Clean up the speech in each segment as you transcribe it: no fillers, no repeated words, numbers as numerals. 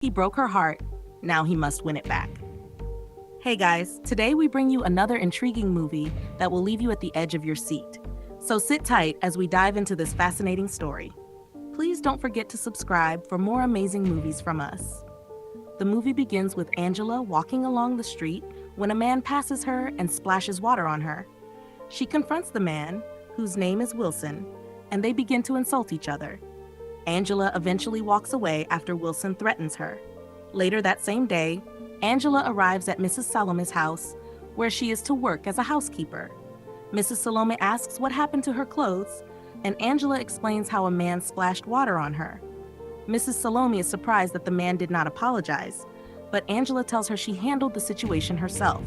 He broke her heart. Now he must win it back. Hey guys, today we bring you another intriguing movie that will leave you at the edge of your seat. So sit tight as we dive into this fascinating story. Please don't forget to subscribe for more amazing movies from us. The movie begins with Angela walking along the street when a man passes her and splashes water on her. She confronts the man, whose name is Wilson, and they begin to insult each other. Angela eventually walks away after Wilson threatens her. Later that same day, Angela arrives at Mrs. Salome's house, where she is to work as a housekeeper. Mrs. Salome asks what happened to her clothes, and Angela explains how a man splashed water on her. Mrs. Salome is surprised that the man did not apologize, but Angela tells her she handled the situation herself.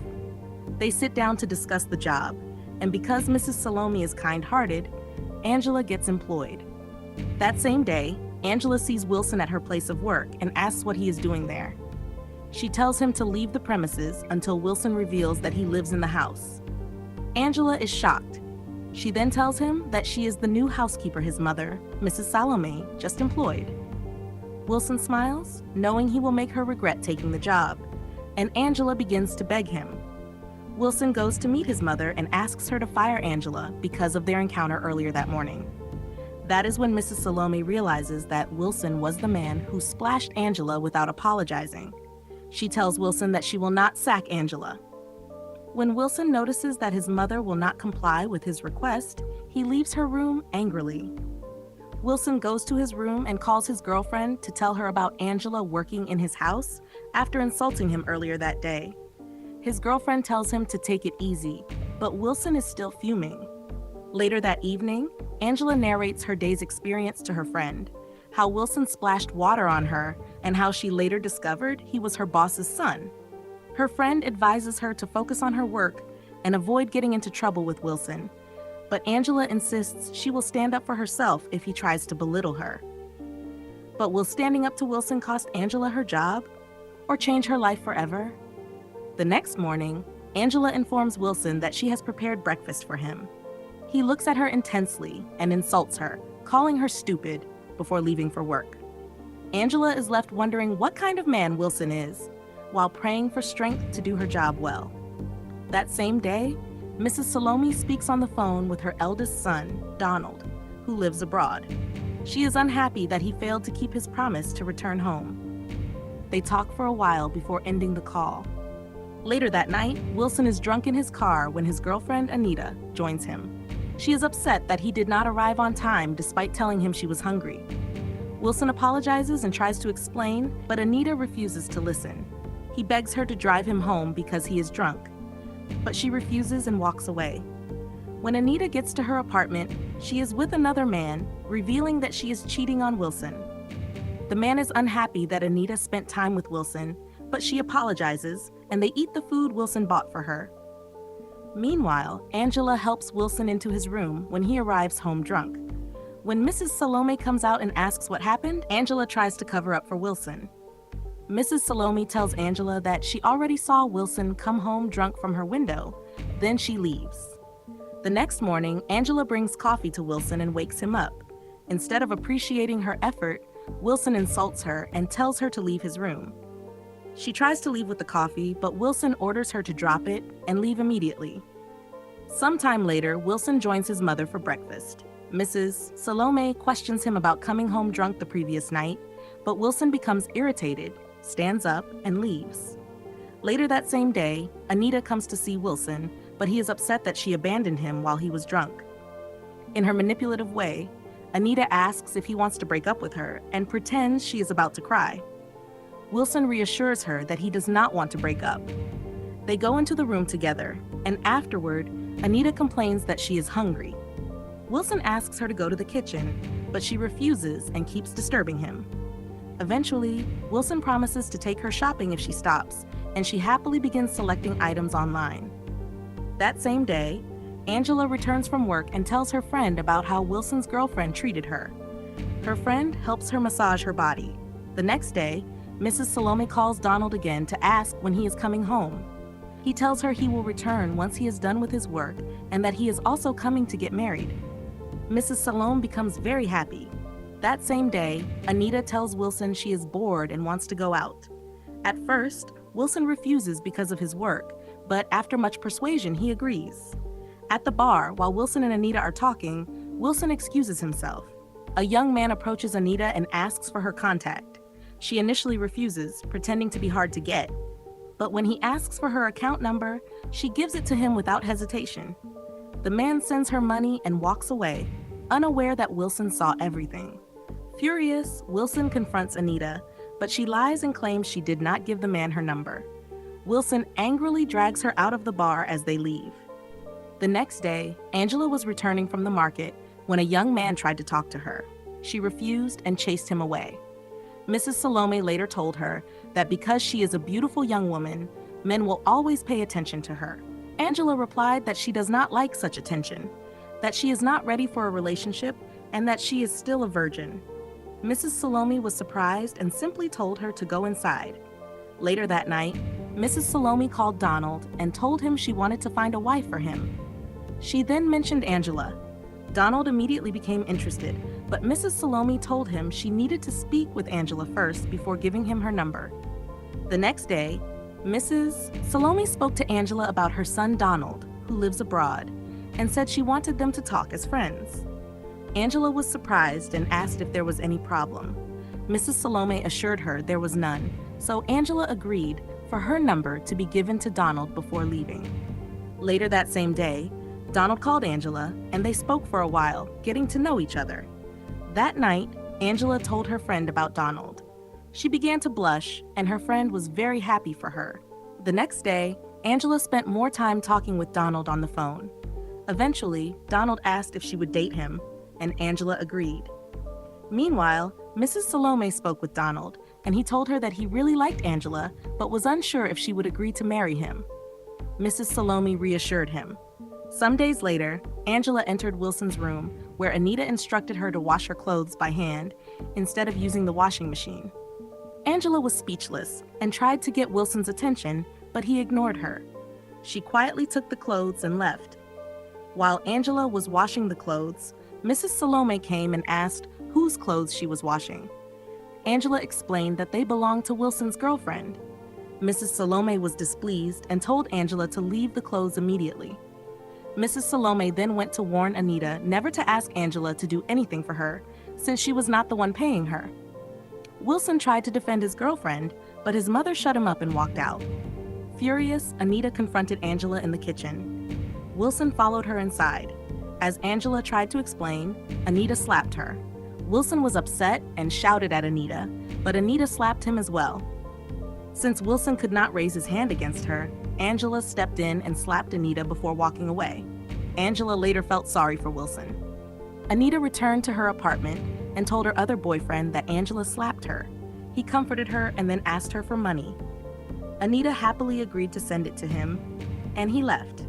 They sit down to discuss the job, and because Mrs. Salome is kind-hearted, Angela gets employed. That same day, Angela sees Wilson at her place of work and asks what he is doing there. She tells him to leave the premises until Wilson reveals that he lives in the house. Angela is shocked. She then tells him that she is the new housekeeper his mother, Mrs. Salome, just employed. Wilson smiles, knowing he will make her regret taking the job, and Angela begins to beg him. Wilson goes to meet his mother and asks her to fire Angela because of their encounter earlier that morning. That is when Mrs. Salome realizes that Wilson was the man who splashed Angela without apologizing. She tells Wilson that she will not sack Angela. When Wilson notices that his mother will not comply with his request, he leaves her room angrily. Wilson goes to his room and calls his girlfriend to tell her about Angela working in his house after insulting him earlier that day. His girlfriend tells him to take it easy, but Wilson is still fuming. Later that evening, Angela narrates her day's experience to her friend, how Wilson splashed water on her, and how she later discovered he was her boss's son. Her friend advises her to focus on her work and avoid getting into trouble with Wilson, but Angela insists she will stand up for herself if he tries to belittle her. But will standing up to Wilson cost Angela her job or change her life forever? The next morning, Angela informs Wilson that she has prepared breakfast for him. He looks at her intensely and insults her, calling her stupid, before leaving for work. Angela is left wondering what kind of man Wilson is, while praying for strength to do her job well. That same day, Mrs. Salome speaks on the phone with her eldest son, Donald, who lives abroad. She is unhappy that he failed to keep his promise to return home. They talk for a while before ending the call. Later that night, Wilson is drunk in his car when his girlfriend, Anita, joins him. She is upset that he did not arrive on time despite telling him she was hungry. Wilson apologizes and tries to explain, but Anita refuses to listen. He begs her to drive him home because he is drunk, but she refuses and walks away. When Anita gets to her apartment, she is with another man, revealing that she is cheating on Wilson. The man is unhappy that Anita spent time with Wilson, but she apologizes, and they eat the food Wilson bought for her. Meanwhile, Angela helps Wilson into his room when he arrives home drunk. When Mrs. Salome comes out and asks what happened, Angela tries to cover up for Wilson. Mrs. Salome tells Angela that she already saw Wilson come home drunk from her window, then she leaves. The next morning, Angela brings coffee to Wilson and wakes him up. Instead of appreciating her effort, Wilson insults her and tells her to leave his room. She tries to leave with the coffee, but Wilson orders her to drop it and leave immediately. Sometime later, Wilson joins his mother for breakfast. Mrs. Salome questions him about coming home drunk the previous night, but Wilson becomes irritated, stands up, and leaves. Later that same day, Anita comes to see Wilson, but he is upset that she abandoned him while he was drunk. In her manipulative way, Anita asks if he wants to break up with her and pretends she is about to cry. Wilson reassures her that he does not want to break up. They go into the room together, and afterward, Anita complains that she is hungry. Wilson asks her to go to the kitchen, but she refuses and keeps disturbing him. Eventually, Wilson promises to take her shopping if she stops, and she happily begins selecting items online. That same day, Angela returns from work and tells her friend about how Wilson's girlfriend treated her. Her friend helps her massage her body. The next day, Mrs. Salome calls Donald again to ask when he is coming home. He tells her he will return once he is done with his work and that he is also coming to get married. Mrs. Salome becomes very happy. That same day, Anita tells Wilson she is bored and wants to go out. At first, Wilson refuses because of his work, but after much persuasion, he agrees. At the bar, while Wilson and Anita are talking, Wilson excuses himself. A young man approaches Anita and asks for her contact. She initially refuses, pretending to be hard to get. But when he asks for her account number, she gives it to him without hesitation. The man sends her money and walks away, unaware that Wilson saw everything. Furious, Wilson confronts Anita, but she lies and claims she did not give the man her number. Wilson angrily drags her out of the bar as they leave. The next day, Angela was returning from the market when a young man tried to talk to her. She refused and chased him away. Mrs. Salome later told her that because she is a beautiful young woman, men will always pay attention to her. Angela replied that she does not like such attention, that she is not ready for a relationship, and that she is still a virgin. Mrs. Salome was surprised and simply told her to go inside. Later that night, Mrs. Salome called Donald and told him she wanted to find a wife for him. She then mentioned Angela. Donald immediately became interested, but Mrs. Salome told him she needed to speak with Angela first before giving him her number. The next day, Mrs. Salome spoke to Angela about her son Donald, who lives abroad, and said she wanted them to talk as friends. Angela was surprised and asked if there was any problem. Mrs. Salome assured her there was none, so Angela agreed for her number to be given to Donald before leaving. Later that same day, Donald called Angela, and they spoke for a while, getting to know each other. That night, Angela told her friend about Donald. She began to blush, and her friend was very happy for her. The next day, Angela spent more time talking with Donald on the phone. Eventually, Donald asked if she would date him, and Angela agreed. Meanwhile, Mrs. Salome spoke with Donald, and he told her that he really liked Angela, but was unsure if she would agree to marry him. Mrs. Salome reassured him. Some days later, Angela entered Wilson's room, where Anita instructed her to wash her clothes by hand instead of using the washing machine. Angela was speechless and tried to get Wilson's attention, but he ignored her. She quietly took the clothes and left. While Angela was washing the clothes, Mrs. Salome came and asked whose clothes she was washing. Angela explained that they belonged to Wilson's girlfriend. Mrs. Salome was displeased and told Angela to leave the clothes immediately. Mrs. Salome then went to warn Anita never to ask Angela to do anything for her, since she was not the one paying her. Wilson tried to defend his girlfriend, but his mother shut him up and walked out. Furious, Anita confronted Angela in the kitchen. Wilson followed her inside. As Angela tried to explain, Anita slapped her. Wilson was upset and shouted at Anita, but Anita slapped him as well. Since Wilson could not raise his hand against her, Angela stepped in and slapped Anita before walking away. Angela later felt sorry for Wilson. Anita returned to her apartment and told her other boyfriend that Angela slapped her. He comforted her and then asked her for money. Anita happily agreed to send it to him, and he left.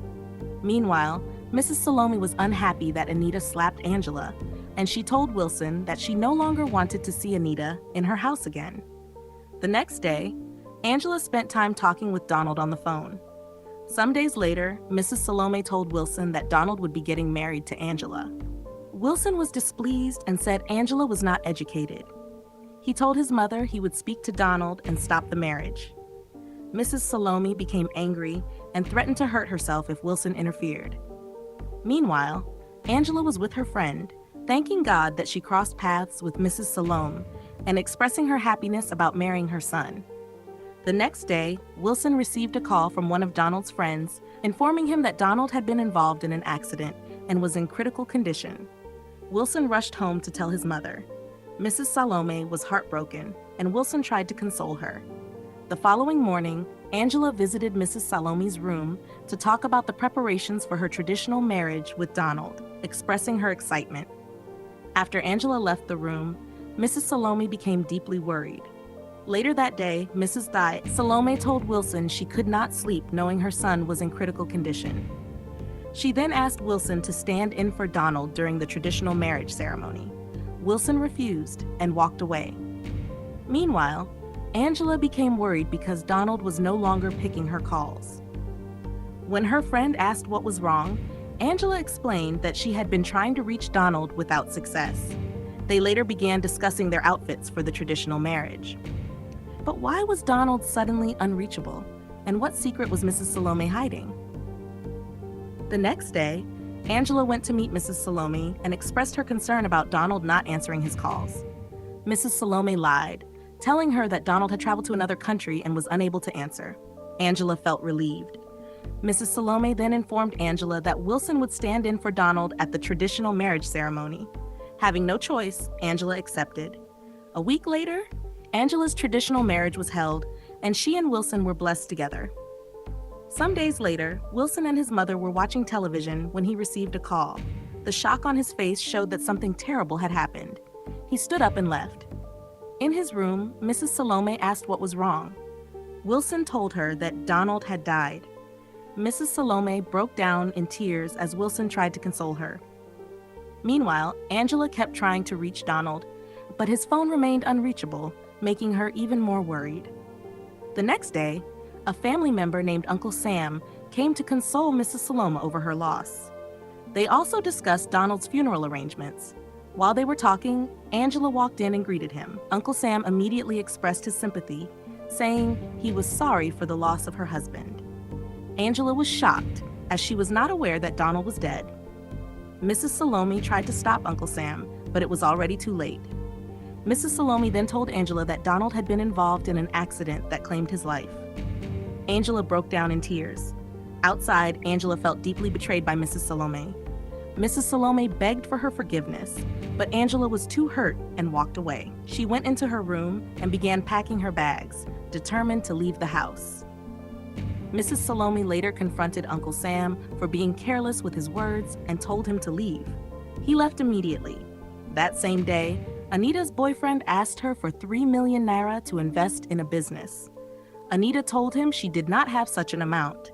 Meanwhile, Mrs. Salome was unhappy that Anita slapped Angela, and she told Wilson that she no longer wanted to see Anita in her house again. The next day, Angela spent time talking with Donald on the phone. Some days later, Mrs. Salome told Wilson that Donald would be getting married to Angela. Wilson was displeased and said Angela was not educated. He told his mother he would speak to Donald and stop the marriage. Mrs. Salome became angry and threatened to hurt herself if Wilson interfered. Meanwhile, Angela was with her friend, thanking God that she crossed paths with Mrs. Salome and expressing her happiness about marrying her son. The next day, Wilson received a call from one of Donald's friends, informing him that Donald had been involved in an accident and was in critical condition. Wilson rushed home to tell his mother. Mrs. Salome was heartbroken, and Wilson tried to console her. The following morning, Angela visited Mrs. Salome's room to talk about the preparations for her traditional marriage with Donald, expressing her excitement. After Angela left the room, Mrs. Salome became deeply worried. Later that day, Mrs. Salome told Wilson she could not sleep knowing her son was in critical condition. She then asked Wilson to stand in for Donald during the traditional marriage ceremony. Wilson refused and walked away. Meanwhile, Angela became worried because Donald was no longer picking her calls. When her friend asked what was wrong, Angela explained that she had been trying to reach Donald without success. They later began discussing their outfits for the traditional marriage. But why was Donald suddenly unreachable? And what secret was Mrs. Salome hiding? The next day, Angela went to meet Mrs. Salome and expressed her concern about Donald not answering his calls. Mrs. Salome lied, telling her that Donald had traveled to another country and was unable to answer. Angela felt relieved. Mrs. Salome then informed Angela that Wilson would stand in for Donald at the traditional marriage ceremony. Having no choice, Angela accepted. A week later, Angela's traditional marriage was held, and she and Wilson were blessed together. Some days later, Wilson and his mother were watching television when he received a call. The shock on his face showed that something terrible had happened. He stood up and left. In his room, Mrs. Salome asked what was wrong. Wilson told her that Donald had died. Mrs. Salome broke down in tears as Wilson tried to console her. Meanwhile, Angela kept trying to reach Donald, but his phone remained unreachable, making her even more worried. The next day, a family member named Uncle Sam came to console Mrs. Salome over her loss. They also discussed Donald's funeral arrangements. While they were talking, Angela walked in and greeted him. Uncle Sam immediately expressed his sympathy, saying he was sorry for the loss of her husband. Angela was shocked, as she was not aware that Donald was dead. Mrs. Salome tried to stop Uncle Sam, but it was already too late. Mrs. Salome then told Angela that Donald had been involved in an accident that claimed his life. Angela broke down in tears. Outside, Angela felt deeply betrayed by Mrs. Salome. Mrs. Salome begged for her forgiveness, but Angela was too hurt and walked away. She went into her room and began packing her bags, determined to leave the house. Mrs. Salome later confronted Uncle Sam for being careless with his words and told him to leave. He left immediately. That same day, Anita's boyfriend asked her for 3 million naira to invest in a business. Anita told him she did not have such an amount.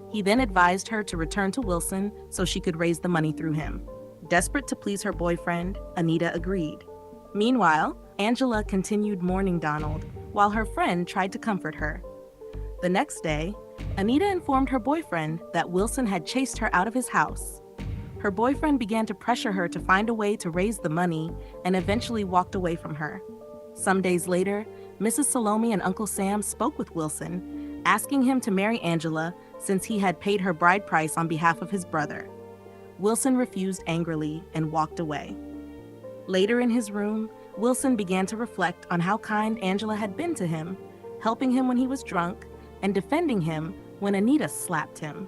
He then advised her to return to Wilson so she could raise the money through him. Desperate to please her boyfriend, Anita agreed. Meanwhile, Angela continued mourning Donald, while her friend tried to comfort her. The next day, Anita informed her boyfriend that Wilson had chased her out of his house. Her boyfriend began to pressure her to find a way to raise the money and eventually walked away from her. Some days later, Mrs. Salome and Uncle Sam spoke with Wilson, asking him to marry Angela since he had paid her bride price on behalf of his brother. Wilson refused angrily and walked away. Later in his room, Wilson began to reflect on how kind Angela had been to him, helping him when he was drunk and defending him when Anita slapped him.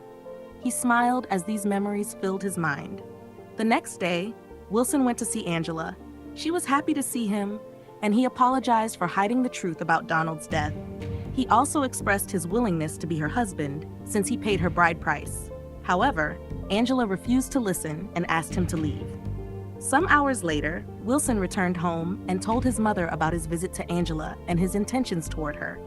He smiled as these memories filled his mind. The next day, Wilson went to see Angela. She was happy to see him, and he apologized for hiding the truth about Donald's death. He also expressed his willingness to be her husband since he paid her bride price. However, Angela refused to listen and asked him to leave. Some hours later, Wilson returned home and told his mother about his visit to Angela and his intentions toward her.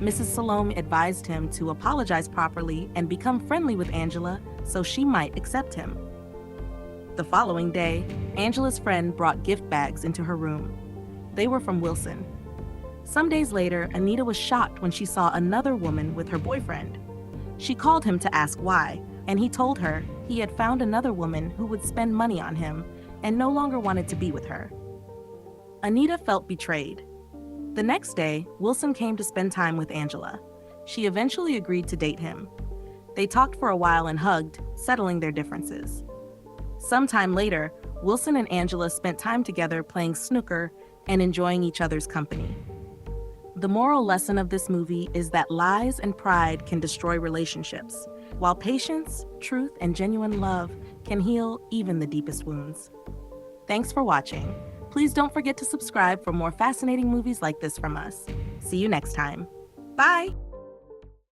Mrs. Salome advised him to apologize properly and become friendly with Angela so she might accept him. The following day, Angela's friend brought gift bags into her room. They were from Wilson. Some days later, Anita was shocked when she saw another woman with her boyfriend. She called him to ask why, and he told her he had found another woman who would spend money on him and no longer wanted to be with her. Anita felt betrayed. The next day, Wilson came to spend time with Angela. She eventually agreed to date him. They talked for a while and hugged, settling their differences. Sometime later, Wilson and Angela spent time together playing snooker and enjoying each other's company. The moral lesson of this movie is that lies and pride can destroy relationships, while patience, truth, and genuine love can heal even the deepest wounds. Thanks for watching. Please don't forget to subscribe for more fascinating movies like this from us. See you next time. Bye!